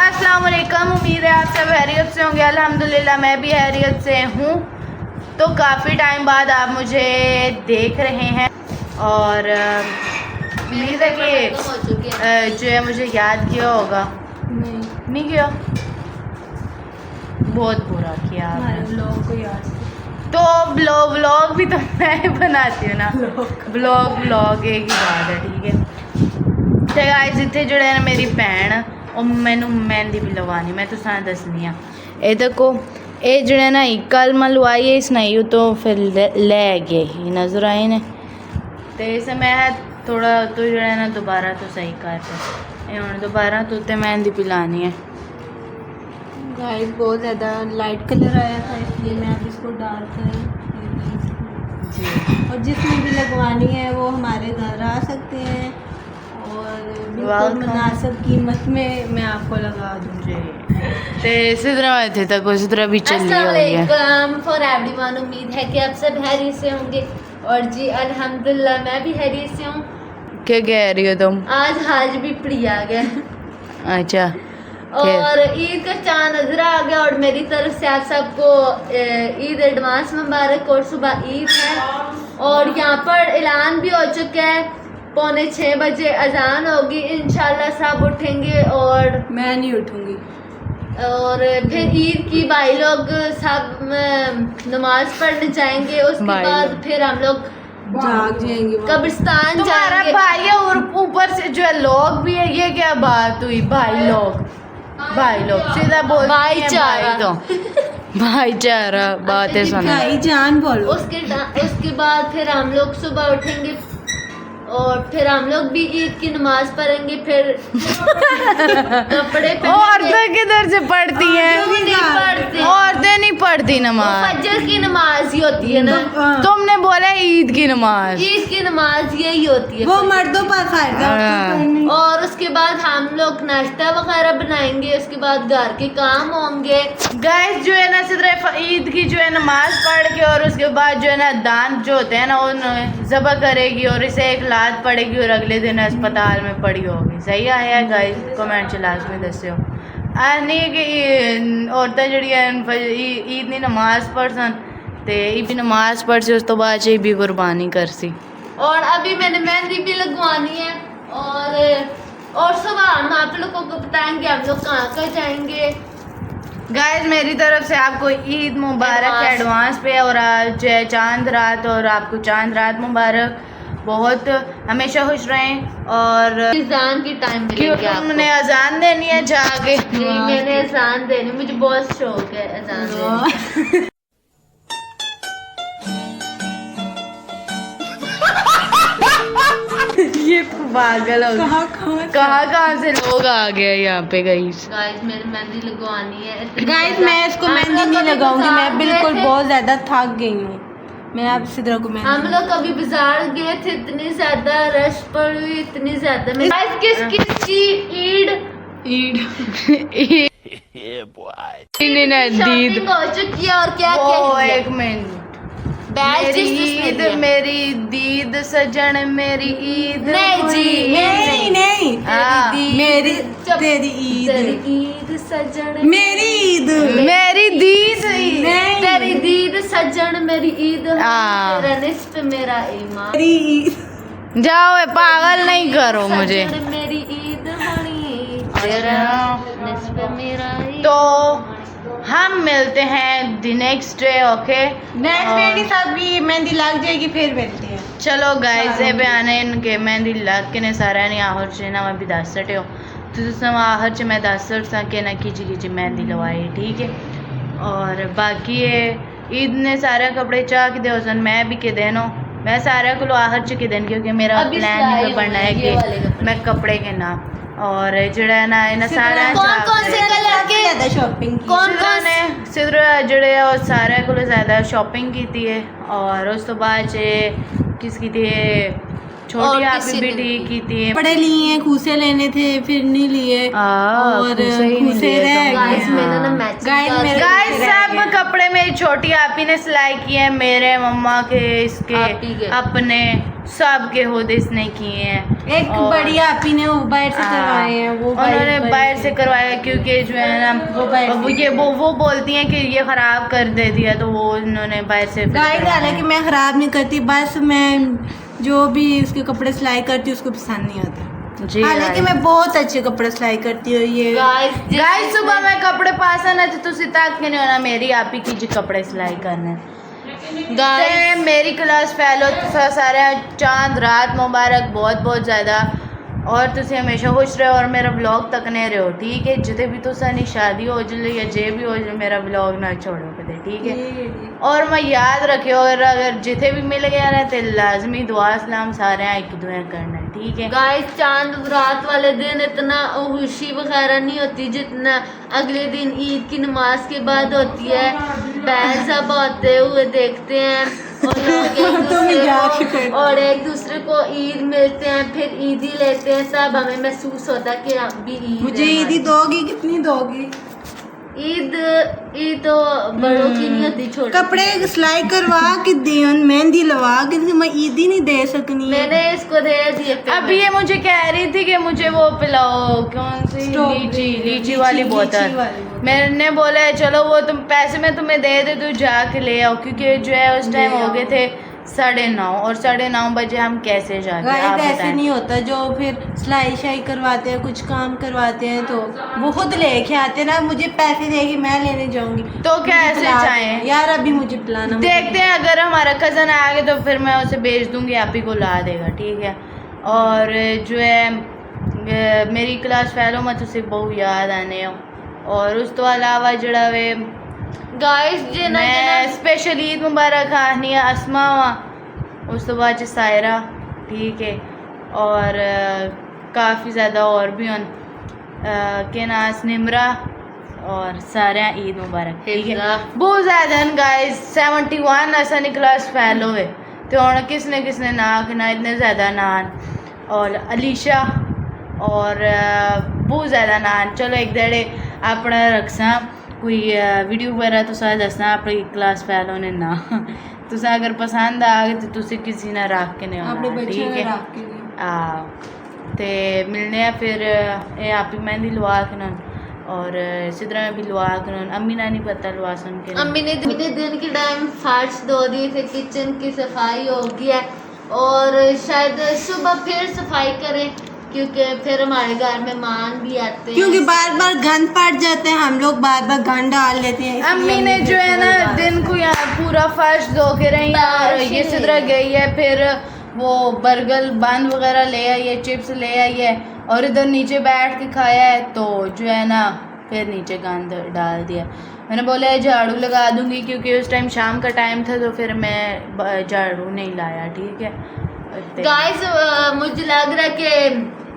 अस्सलाम वालेकुम। उम्मीद है आप सब हैरियत से होंगे। अल्हम्दुलिल्लाह मैं भी हैरियत से हूँ। तो काफ़ी टाइम बाद आप मुझे देख रहे हैं और उम्मीद है कि जो है मुझे याद किया होगा। नहीं किया, बहुत बुरा किया आपने लोगों को याद। तो व्लॉग भी तो मैं बनाती हूँ ना। व्लॉग एक ही बात है, ठीक है। तो गाइस इतने जुड़े हैं मेरी भैन और मैनू मेहंदी भी लगवानी, मैं तो सारा दसनी हाँ। ये देखो ये जड़े ना कल मैं लवाई है इसने तो फिर ले गए ही नजर आए ने तो इसे मैं थोड़ा तो जड़े ना दोबारा तो सही कर पे हूँ दोबारा तो ते मेहंदी पिलानी है। गाइस बहुत ज़्यादा लाइट कलर आया था इसलिए मैं अब इसको डार्क जी। और जिसमें भी लगवानी है वो हमारे घर आ सकते हैं और बिल्कुल मुनासिब कीमत में मैं आपको लगा दूँगी। तो इसी तरह थे तक उसी तरह भी चल रही है। फॉर एवरीवन, उम्मीद है कि आप सब हैरियत से होंगे और जी अल्हम्दुलिल्लाह मैं भी हैरियत से हूँ। क्या कह रही हो तुम? आज हाज भी पड़ी आ गया। अच्छा और ईद का चांद नजर आ गया और मेरी तरफ से आप सबको ईद एडवांस मुबारक और सुबह ईद है और यहाँ पर ऐलान भी हो चुका है 5:45 बजे अजान होगी। इंशाल्लाह सब उठेंगे और मैं नहीं उठूँगी और फिर ईद की भाई लोग सब नमाज पढ़ने जाएंगे। उसके बाद फिर हम लोग जाग जाएंगे कब्रिस्तान तुम्हारा जाएंगे। भाई है और ऊपर से जो है लोग भी है, ये क्या बात हुई? भाई लोग सीधा बोल भाईचारा तो भाईचारा बात है सुनो। भाई जान बोलो। उसके बाद फिर हम लोग सुबह उठेंगे और फिर हम लोग भी ईद की नमाज पढ़ेंगे। फिर कपड़े औरतें किधर से पढ़ती हैं? औरतें नहीं पढ़ती नमाज, फजर की नमाज ही होती है ना। तुमने बोला ईद की नमाज। ईद की नमाज यही होती है, वो मर्दों पर फायदा और उसके बाद हम लोग नाश्ता वगैरह बनाएंगे। उसके बाद घर के काम होंगे। गाइस जो है ना सिर्फ ईद की जो है नमाज पढ़ के और उसके बाद जो है ना दान जो होते हैं ना वो ज़बह करेगी और इसे एक लात पड़ेगी और अगले दिन अस्पताल में पड़ी होगी। सही आया गाइस? कमेंट च लाजमी दस्यो। नहीं कि औरतें जड़ी ईद नी नमाज पढ़सन ते ईद की नमाज पढ़ सी उस तो बाद च भी कुर्बानी कर सी। और अभी मैंने मेहंदी भी लगवानी है और सुबह हम आप लोगों को बताएंगे हम लोग कहाँ जाएंगे। गाइस मेरी तरफ से आपको ईद मुबारक एडवांस पे और आज है चांद रात और आपको चांद रात मुबारक। बहुत हमेशा खुश रहें और अजान की टाइम मिलेगी आपको। तुमने अजान देनी है जाके? जी मैंने अजान देनी, मुझे बहुत शौक है अजान देने। ये पागल हो कहाँ से लोग आ गए यहाँ पे। गाइस मेरी मेहंदी लगवानी है। गाइस मैं इसको मेहंदी नहीं लगाऊंगी, मैं बिल्कुल बहुत ज्यादा थक गई हूँ। मैं आप सिद्रा को हम लोग कभी बाजार गए थे, इतनी ज्यादा रश पड़ी हुई, इतनी ज्यादा किस की ईद शॉपिंग हो चुकी है और क्या क्या एक मिनट। मेरी दीद सजन मेरी ईद नहीं जी नहीं मेरी तेरी ईद सजन मेरी ईद मेरी दीद तेरी दीद सजन मेरी ईद मेरा निस्फ मेरा ईमान। मेरी ईद जाओ पागल नहीं करो मुझे। मेरी ईद होनी तेरा निस्फ मेरा तो हम मिलते हैं the next day. Okay next साथ भी मेहंदी लग जाएगी फिर मिलते हैं। चलो गाइस ये बयाने इनके मेहंदी लग के ने सारा नहीं आहर च ना मैं भी दस सटे हो तो आहर च मैं दस सके ना खिची मेहंदी लवाई, ठीक है। और बाकी ये ईद ने सारे कपड़े चाह के दे सन मैं भी के देनो मैं सारे को आहर च के दिन क्योंकि मेरा प्लान ही बनना है कि मैं कपड़े के ना और जड़ा है ना इन्हें सारा कौन से कलर के ज्यादा शॉपिंग कौन ने सिर्फ जड़े और सारे को ज़्यादा शॉपिंग की थी और उस तो बाद किस की थी छोटी और आपी किसी भी ने ठीक की थी। कपड़े लिए हैं, खूसे लेने थे फिर नहीं लिए और खूसे ही नहीं खूसे लिए रह तो। गाइस गए। मैंने ना मैचिंग Guys, मेरे गाइस रह सब गए। कपड़े मेरी छोटी आपी ने सिलाई किए हैं, मेरे मम्मा के, इसके, आपी के। अपने सब के खुद इसने किए हैं। एक और- बड़ी आपी ने वो बाहर से करवाए हैं, वो उन्होंने बाहर से करवाया क्योंकि जो है ना वो बाहर से। वो बोलती हैं कि ये खराब कर दे दिया, तो वो उन्होंने बाहर से फिर गाइस करवाया। हालांकि मैं खराब नहीं करती, बस मैं जो भी उसके कपड़े सिलाई करती हूँ उसको पसंद नहीं आता। जी हालांकि मैं बहुत अच्छे कपड़े सिलाई करती हूँ। ये गाइस सुबह मैं कपड़े पासा ना तो तुसी तक के नहीं होना मेरी आपी की जी कपड़े सिलाई करने गाइस ते मेरी क्लास फैलो तुसा सारे चांद रात मुबारक बहुत बहुत ज़्यादा, और तुसी हमेशा खुश रहो और मेरा ब्लॉग तकने रहो, ठीक है। जिते भी तुसा नी शादी हो जाए या जे भी हो जाए मेरा ब्लॉग ना छोड़ो कदे, ठीक है। और मैं याद रखियो अगर जिथे भी मिल गया ना तो लाजमी दुआ सलाम सारे एक दुआ करना है, ठीक है। गाइस चांद रात वाले दिन इतना खुशी वगैरह नहीं होती जितना अगले दिन ईद की नमाज के बाद होती है। बैल सब होते हुए देखते हैं और लोग एक दूसरे को ईद मिलते हैं, फिर ईद ही लेते हैं, सब हमें महसूस होता है कि अब भी ईद मुझे है ईदी दोगी, कितनी दोगी? ईद तो बड़ों की नहीं होती, छोटी कपड़े सिलाई करवा के दियन, मेहंदी लगा के मैं ईदी नहीं दे सकनी है। मैंने इसको दे दिए अभी ये मुझे कह रही थी कि मुझे वो पिलाओ, कौन सी लीची वाली बोतल। मैंने बोला चलो वो तुम पैसे में तुम्हें दे दे, तू जाके ले आओ, क्योंकि जो है उस टाइम हो गए थे 9:30 और 9:30 बजे हम कैसे जाते आप ऐसे बताएं। नहीं होता, जो फिर सिलाई शाई करवाते हैं, कुछ काम करवाते हैं तो वो खुद लेके आते ना, मुझे पैसे देगी मैं लेने जाऊंगी तो कैसे जाएं यार, अभी मुझे पिलाना। देखते हैं अगर हमारा कज़न आ गया तो फिर मैं उसे भेज दूंगी, आप ही को ला देगा, ठीक है। और जो है मेरी क्लास फैलो मत उसे बहुत याद आने हो, और उस तो अलावा जड़ा वे गाइस मैं स्पेशल ईद मुबारक आखनी असमा वा उस तो बाद सायरा, ठीक है। और काफ़ी ज़्यादा और भी उन के नास निमरा और सारे ईद मुबारक, ठीक है। बहुत ज़्यादा गाइस 71 ऐसा क्लास फैलो है तो हूँ किसने किसने ना इतने ज़्यादा नान और अलीशा और बहुत ज़्यादा नान। चलो एक दड़े अपना रखसा कोई वीडियो वगैरह तो सारा दसना अपनी क्लास फैलो ने ना तुसा अगर पसंद आ गए तो तुसी किसी ने रख के नहीं होना, ठीक है। ते मिलने हैं फिर ये आप ही मेहंदी लवा के ना और इसी तरह मैं भी लवा के ना, अम्मी ना नहीं पता लवा सुन के अम्मी ने दिन के टाइम फर्श धो दिए थे, किचन की सफाई हो गई है और शायद सुबह फिर सफाई करें क्योंकि फिर हमारे घर मेहमान भी आते हैं, क्योंकि बार बार गंद पड़ जाते हैं, हम लोग बार बार गंद डाल लेते हैं। अम्मी ने जो है ना दिन को यहाँ पूरा फर्श धो के रही और ये सिद्रा गई है, फिर वो बर्गर बंद वगैरह ले आई है, चिप्स ले आई है और इधर नीचे बैठ के खाया है, तो जो है ना फिर नीचे गंद डाल दिया। मैंने बोला झाड़ू लगा दूंगी क्योंकि उस टाइम शाम का टाइम था तो फिर मैं झाड़ू नहीं लाया, ठीक है। गाइस मुझे लग रहा है कि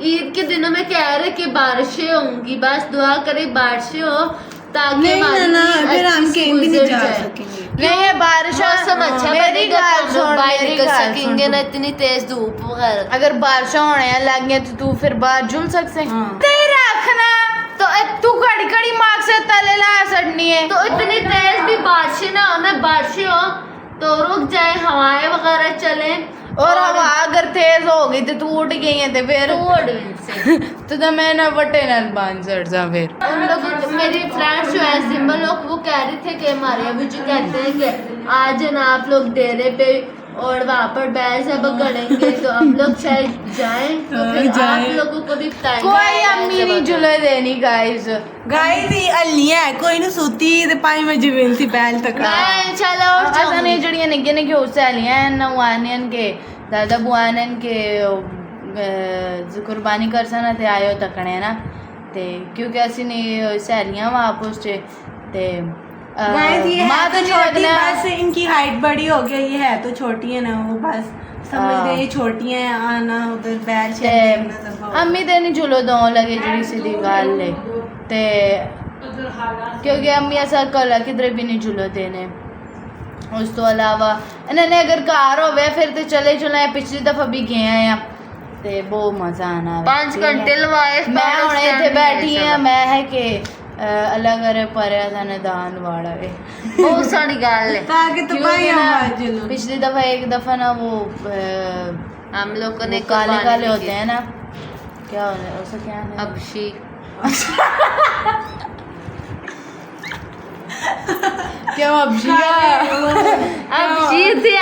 ईद के दिनों में कह रहे कि बारिशें होंगी, बस दुआ करें बारिशें हो ताकि फिर हम कहीं भी नहीं जा सकेंगे। नहीं है बारिश मौसम अच्छा बनेगा तो बाहर निकल सकेंगे ना, इतनी तेज धूप वगैरह। अगर बारिशें होने लग गई तो तू फिर बाहर झुल सकते हाँ। रखना तो तू कड़ी कड़ी मार्क्स से तले ला सड़नी है तो इतनी तेज भी बारिशें ना हो ना, बारिशें हो तो रुक जाए, हवाएं वगैरह चले और हवा अगर तेज हो गई तो तू उठ गई है तो फिर तो मैं ना बटे ना बांध सड़ जा फिर। उन लोग मेरी फ्रेंड्स जो है सिंबल लोग वो कह रहे थे कि हमारे अभी जो कहते हैं कि आज ना आप लोग डेरे पे और वहाँ पर बैल सब गड़ेंगे तो हम लोग शायद जाएं तो फिर आप लोगों को भी बताएंगे। कोई अम्मी नहीं झुले देनी गाइस ये अलियां है कोई नहीं सूती ते पाई में जीवंती बैल तक इंशाल्लाह और ऐसा नहीं जड़ियां निके निके हो सहेलियां नवानियन के दादा बुआनन के कुर्बानी कर सना थे आयो तकने ना ते क्योंकि असि नहीं सहेलियां वहाँ आपस च ते बस इनकी हाइट बड़ी हो गई, ये है तो छोटी है ना, वो बस समझ गए छोटी है आना उधर बैल अम्मी ते नहीं झूलो दो लगे जड़ी सीधी गल है ते क्योंकि अम्मी ऐसा कल किधर भी नहीं झूलो देने। उस तो अलावा इन्होंने अगर घर होवे फिर तो चले चले पिछली दफ़ा भी गए हैं ਤੇ ਬਹੁਤ ਮਜ਼ਾ ਆਣਾ 5 ਘੰਟੇ ਲਵਾਏ ਮੈਂ ਹੁਣ ਇੱਥੇ ਬੈਠੀ ਆ ਮੈਂ ਹੈ ਕਿ ਅੱਲਾ करे परिया ਦਾ निदान वाड़ा वे बहुत सारी गल है ताकि तो भाई आवाज लो पिछली दफा एक दफा ना वो हम लोगों ने काले काले होते हैं ना क्या होता है उसका क्या है अबशी क्या अबशिया अबशी थी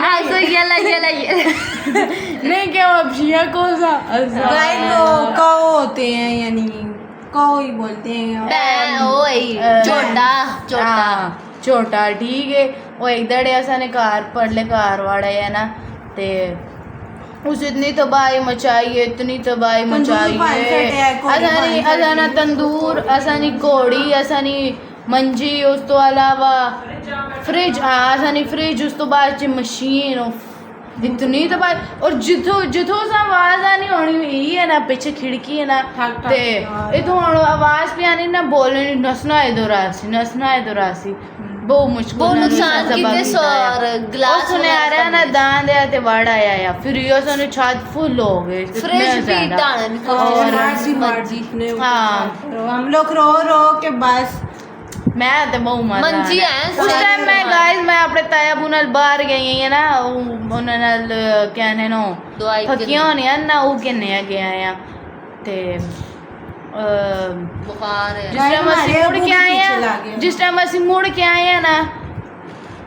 आसो ये नहीं क्या अबशिया कौन सा गाइस वो कौ होते हैं यानी कौ ही बोलते हैं छोटा छोटा छोटा ठीक है वो एक दड़े असाने कार पड़ले कार वाड़ा है ना ते उस इतनी तबाही मचाई है इतनी तबाही मचाई है असानी तंदूर असानी घोड़ी असानी मंजी उस तो अलावा फ्रिज हाँ असानी फ्रिज उस तो बाद च मशीन इतनी तबाही और जिथों से आवाज आनी होनी हुई है ना पीछे खिड़की है ना ते इथों आवाज भी आनी ना बोलनी नसना इधर रासी बहुत मुश्किल बहुत नुकसान किते सौर ग्लास सुने आ रहा है ना दान दे ते वाड़ आया या फिर यो सोने छत फुल हो गए फ्रिज भी डालने को हाँ हम लोग रो रो के बस मैं तो बहुत मजा मंजी है उस टाइम मैं गाइस मैं अपने ताया बू नाल बाहर गई है ना उन्हां नाल कहने नो थकियां होनियां ना वो कहने गया आ ते बुखार है जिस टाइम ਅਸੀਂ ਮੁੜ ਕੇ ਆਏ ਆ ਨਾ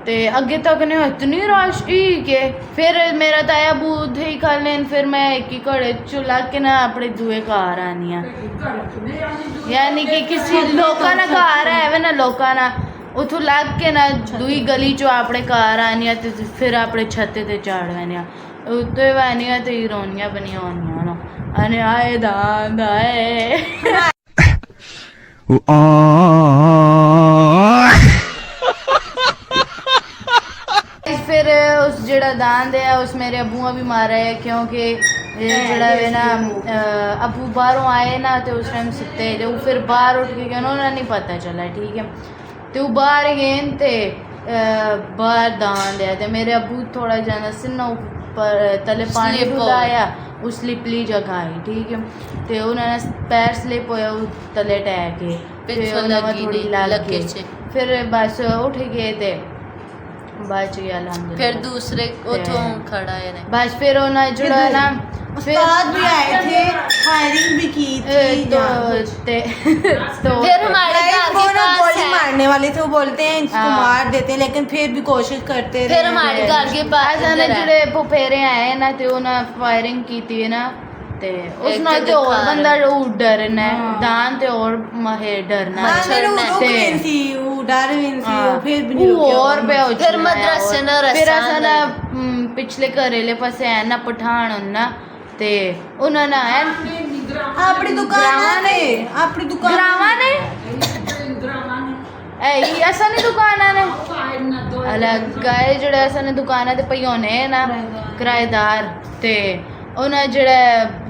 ਤੇ ਅੱਗੇ ਤੱਕ ਨੇ ਇਤਨੀ ਰਸ਼ ਹੀ ਕਿ ਫਿਰ ਮੇਰਾ ਤਾਇਆ ਬੂਧ ਹੀ ਕਰ ਲੈਣ ਫਿਰ ਮੈਂ ਇੱਕ ਹੀ ਘੜੇ ਚ ਲੱਗ ਕੇ ਨਾ ਆਪਣੇ ਦੂਏ ਘਰ ਆਨੀ ਆ ਯਾਨੀ ਕਿ ਕਿਸੇ ਲੋਕਾਂ ਨਾ ਘਰ ਹੈ ਨਾ ਲੋਕਾਂ ਨਾ ਉਥੋਂ ਲੱਗ ਕੇ ਨਾ ਦੂਈ ਗਲੀ ਚੋਂ ਆਪਣੇ ਘਰ ਆਨੀ ਆ ਤੇ ਫਿਰ ਆਪਣੇ ਛੱਤੇ ਤੇ ਚੜ ਵੈਨੇ ਆ ਉੱਤੇ ਵੈਨੀ ਆ ਤੇ ਰੋਣੀਆਂ ਬਣੀਆਂ ਹੋਣੀਆਂ ਨਾ ਅਨੇ ਆਏ ਦਾਂਦ ਆਏ फिर उस जड़ा दान है उस मेरे अबूआ भी मारा है क्योंकि जड़ा है ना अबू बाहरों आए ना तो उस टाइम सुते जो फिर बाहर उठ के गए उन्होंने नहीं पता चला ठीक है तो बाहर गए ते बाहर दान दिया तो मेरे अबू थोड़ा जाना सिन्ना ऊपर तले पानी आया उस स्लिपली जगह आई ठीक है तो उन्होंने पैर स्लिप होया तले टैक के थोड़ी लग गई फिर बस उठ गए थे बाद च अल्हम्दुलिल्लाह फिर दूसरे उठों खड़ा है ने बस फिर उन्हें जुड़ा ना उस्ताद भी आए थे फायरिंग भी की थी तो फिर हमारे घर के पास गोली मारने वाले थे वो बोलते हैं इसको मार देते हैं लेकिन फिर भी कोशिश करते फिर हमारे घर के पास जुड़े फुफेरे आए ना तो उन्हें फायरिंग की थी ना ते उस नाल ते और बंदा डरना दान ते और महे डरना ते डर फिर भी नहीं और पे फिर मदरसे ना फिर असा ना पिछले घरेले पासे है ना पठान ना ते उन्होंने ना है अपनी दुकान ने अपनी दुकान ग्रामा ने ऐ असा नहीं दुकान ने अलग गाय जड़े असा ने दुकान ते पई होने ना किराएदार ते उन्हें जड़ा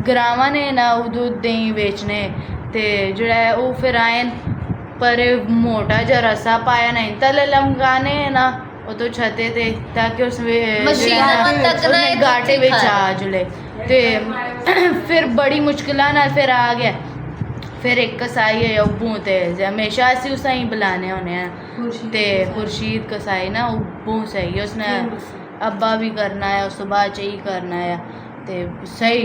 ग्रामा ने ना दूध दही बेचने ते जड़ा वो फिर आए पर मोटा जा रसा पाया नहीं तले लमकाने ना वो तो छते थे ताकि उस गाटे विच आ जुले ते फिर बड़ी मुश्किल ना फिर आ गया फिर एक कसाई है उब्बू ते हमेशा असी उस ही बुलाने होने हैं ते खुर्शीद कसाई ना उब्बू सही उसने अब्बा भी करना है उस बाद च ही करना है ते सही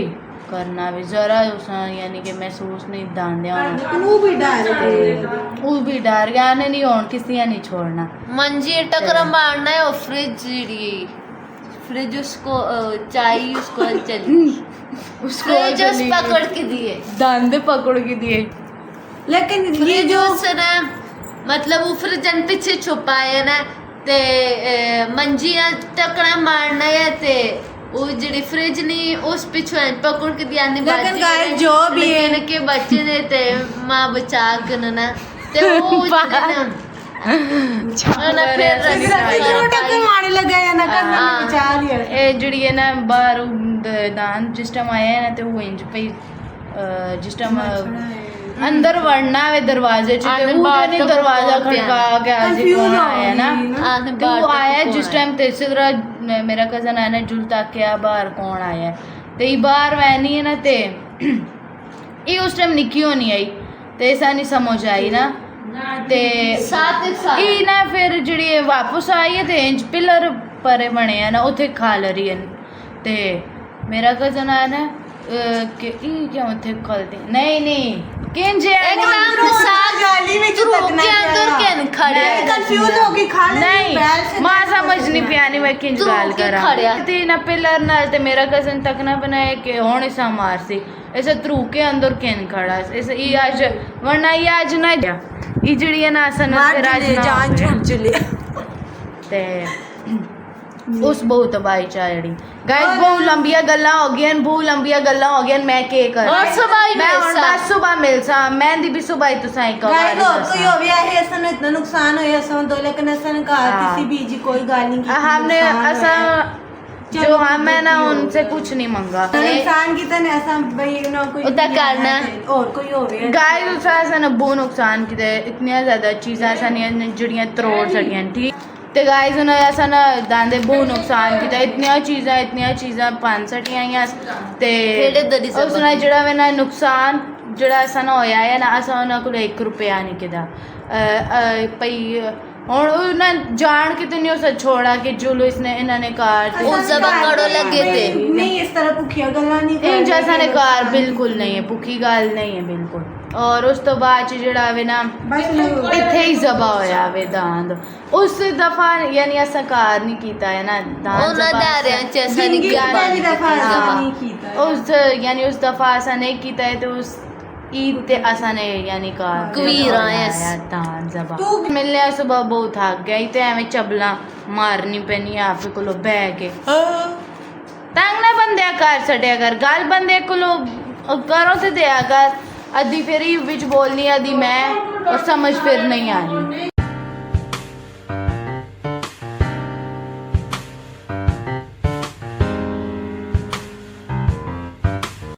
करना भी जरा यानी कि महसूस नहीं दांदे वो भी डर गया ने नहीं होन किसी नहीं छोड़ना मंजी टकरा मारना है और फ्रिज उसको चाहिए उसको चली फ्रिज उस पकड़ के दिए दांदे पकड़ के दिए लेकिन ये जो उसने मतलब वो फ्रिज पीछे छुपाए ना ते मंजी टकरा मारना है ते वो जड़ी फ्रिज नहीं उस पिछू पकड़ के दिया नहीं लेकिन गाइस जो भी है के बच्चे ने ते मां बचा के ना ते वो ना फिर मारने लगा है ना करना बचा दिया ए जड़ी है ना बाहर दान जिस टाइम आया है ना ते वो इंज पे जिस टाइम अंदर वड़ना है दरवाजे च ते वो नहीं दरवाजा खड़का के आजी कौन आया ना तो वो आया जिस टाइम तेरे तरह मेरा कजन आया ना जुल तक क्या बाहर कौन आया ਤੇ ਇਹ ਬਾਹਰ ਵੈਨੀ ਹੈ ਨਾ ਤੇ ਇਹ ਉਸ ਟਾਈਮ ਨਿੱਕੀ ਹੋਣੀ ਆਈ ਤੇ ਐਸਾ ਨਹੀਂ ਸਮਝ ਆਈ ਨਾ ਤੇ साथ एक साथ ਇਹ ਨਾ ਫਿਰ ਜਿਹੜੀ ਇਹ ਵਾਪਸ ਆਈ ਹੈ ਤੇ ਇੰਜ ਪਿਲਰ ਪਰੇ ਬਣੇ ਆ ਨਾ ਉੱਥੇ ਖਾ ਲ ਰਹੀ ਹੈ ਤੇ ਮੇਰਾ ਕਜ਼ਨ ਆ ਨਾ ਕਿ ਇਹ ਕਿਉਂ ਉੱਥੇ ਖਲਦੇ ਨਹੀਂ ਨਹੀਂ ਕਿੰਜ एकदम साथ गाली में थ्रू चिपकना के अंदर क्या? केन खड़े नहीं, कंफ्यूज होगी खा ले ਨਹੀਂ ਮਾਂ ਸਮਝ ਨਹੀਂ ਪਿਆਨੀ ਮੈਂ ਕਿੰਜ ਤੂੰ ਗੱਲ ਕੀ ਕਰਾਂ ਖੜਿਆ? ਤੇ ਨਾ ਪਿਲਰ ਨਾਲ ਤੇ ਮੇਰਾ ਕਜ਼ਨ ਤੱਕ ਨਾ ਬਣਾਇਆ ਕਿ ਹੁਣ ਇਸਾ ਮਾਰ ਸੀ ऐसे थ्रू के अंदर केन खड़ा ऐसे ये आज वरना ये आज ना गया ये जड़ी है ना असन फिर आज ना जान छूट चली ते उस बहुत तबाही चाड़ी गाइस बहुत लंबिया गल्ला हो गई बहुत लंबिया गल्ला हो गई मैं के कर और सुबह ही मैं मिल हुन सा। बस सुबह मिल सा मेहंदी भी सुबह ही तुसा ही गाइस कवारी तो यो भी है असन इतना नुकसान होया असन दो लेकिन असन का हाँ। किसी बीजी कोई गाली की हमने ऐसा चलो जो हम है ना जो भी हो। उनसे कुछ नहीं मांगा नुकसान की तरह ऐसा भाई ना कोई उतना करना। और कोई हो गया गाइस उस ऐसा ना बहुत नुकसान की इतनी ज़्यादा चीज़ें ऐसा नहीं है जड़ियाँ त्रोड़ सड़ियाँ ठीक तो गाइस उन्हें ऐसा ना दांदे बहुत नुकसान की इतनी चीज़ें 560 आईयां ते खेड़े दरी से उसने जड़ा वे ना नुकसान जड़ा ऐसा ना होया है ना असा उन्हें को 1 रुपया नहीं किदा पई और ना जान के तो नहीं उसे छोड़ा कि जुलूस इसने इन्होंने कार उस जगह कड़ो लगे थे। नहीं इस तरह भूखिया गल्ला नहीं इन जैसा ने कार बिल्कुल नहीं है भुखी गाल नहीं है बिल्कुल और उस तो बाद च जेड़ा वे ना बस इत्थे ही जबा होया वे दांद उस दफा यानी असा कार नहीं कीता है ना दांद ਉਹਨਾਂ जबा ਦਾਰਿਆਂ ਚ ਐਸਾ ਨਹੀਂ जिंदगी किया में भी दफा ऐसा हाँ। नहीं कीता उस यानी उस दफा असा नहीं कीता है तो उस ईद ते असा ने यानी कार कबीर आए अस। दांद जबा तू मिलने सुबह बहुत थक गई ते एवें चबला मारनी पैनी आप कोलो बह के तंग ना बंदे कर छड़िया कर गल बंदे कोलो करो से दिया कर अद्धी फिर ही बिच बोलनी अद्धी मैं और समझ फिर नहीं आ रही